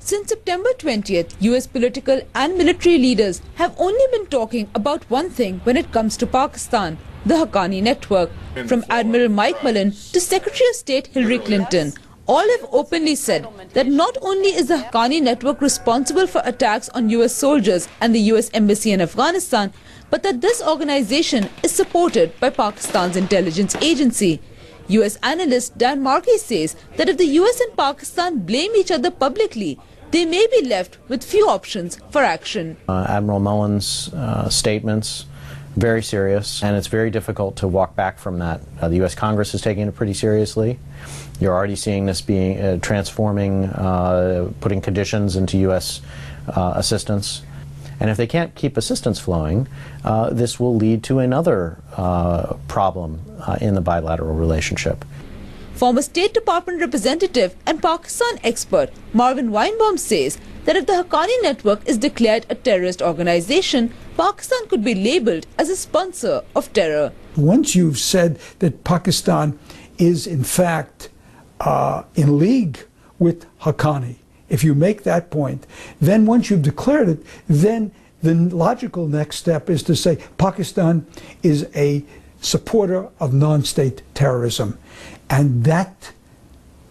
Since September 20th, US political and military leaders have only been talking about one thing when it comes to Pakistan, the Haqqani network. From Admiral Mike Mullen to Secretary of State Hillary Clinton, all have openly said that not only is the Haqqani network responsible for attacks on US soldiers and the US embassy in Afghanistan, but that this organization is supported by Pakistan's intelligence agency. US analyst Dan Markey says that if the US and Pakistan blame each other publicly, they may be left with few options for action. Admiral Mullen's statements, very serious, and it's very difficult to walk back from that. The U.S. Congress is taking it pretty seriously. You're already seeing this being transforming, putting conditions into U.S. assistance. And if they can't keep assistance flowing, this will lead to another problem in the bilateral relationship. Former State Department representative and Pakistan expert Marvin Weinbaum says that if the Haqqani network is declared a terrorist organization, Pakistan could be labeled as a sponsor of terror. Once you've said that Pakistan is in fact in league with Haqqani, if you make that point, then once you've declared it, then the logical next step is to say Pakistan is a supporter of non-state terrorism. And that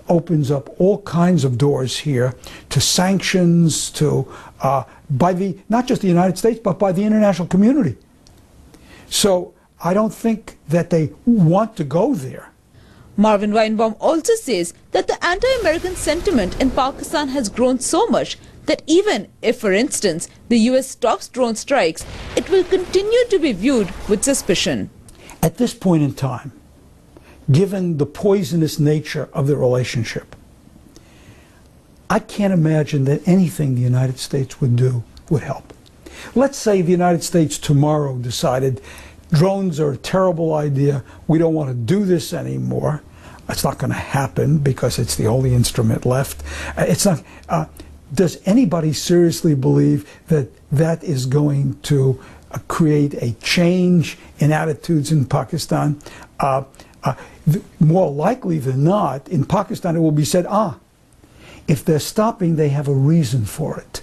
opens up all kinds of doors here to sanctions, to by not just the United States, but by the international community. So I don't think that they want to go there. Marvin Weinbaum also says that the anti-American sentiment in Pakistan has grown so much that even if, for instance, the US stops drone strikes, it will continue to be viewed with suspicion. At this point in time, given the poisonous nature of the relationship, I can't imagine that anything the United States would do would help. Let's say the United States tomorrow decided drones are a terrible idea, we don't want to do this anymore. It's not going to happen because it's the only instrument left. It's not. Does anybody seriously believe that that is going to create a change in attitudes in Pakistan? More likely than not, in Pakistan it will be said, if they're stopping, they have a reason for it.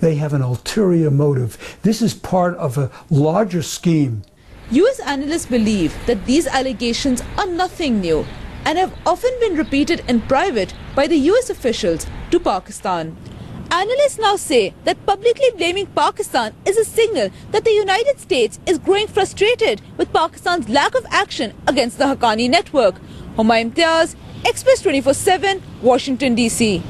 They have an ulterior motive. This is part of a larger scheme. US analysts believe that these allegations are nothing new and have often been repeated in private by the US officials to Pakistan. Analysts now say that publicly blaming Pakistan is a signal that the United States is growing frustrated with Pakistan's lack of action against the Haqqani network. Huma Imtiaz, Express 24/7, Washington, D.C.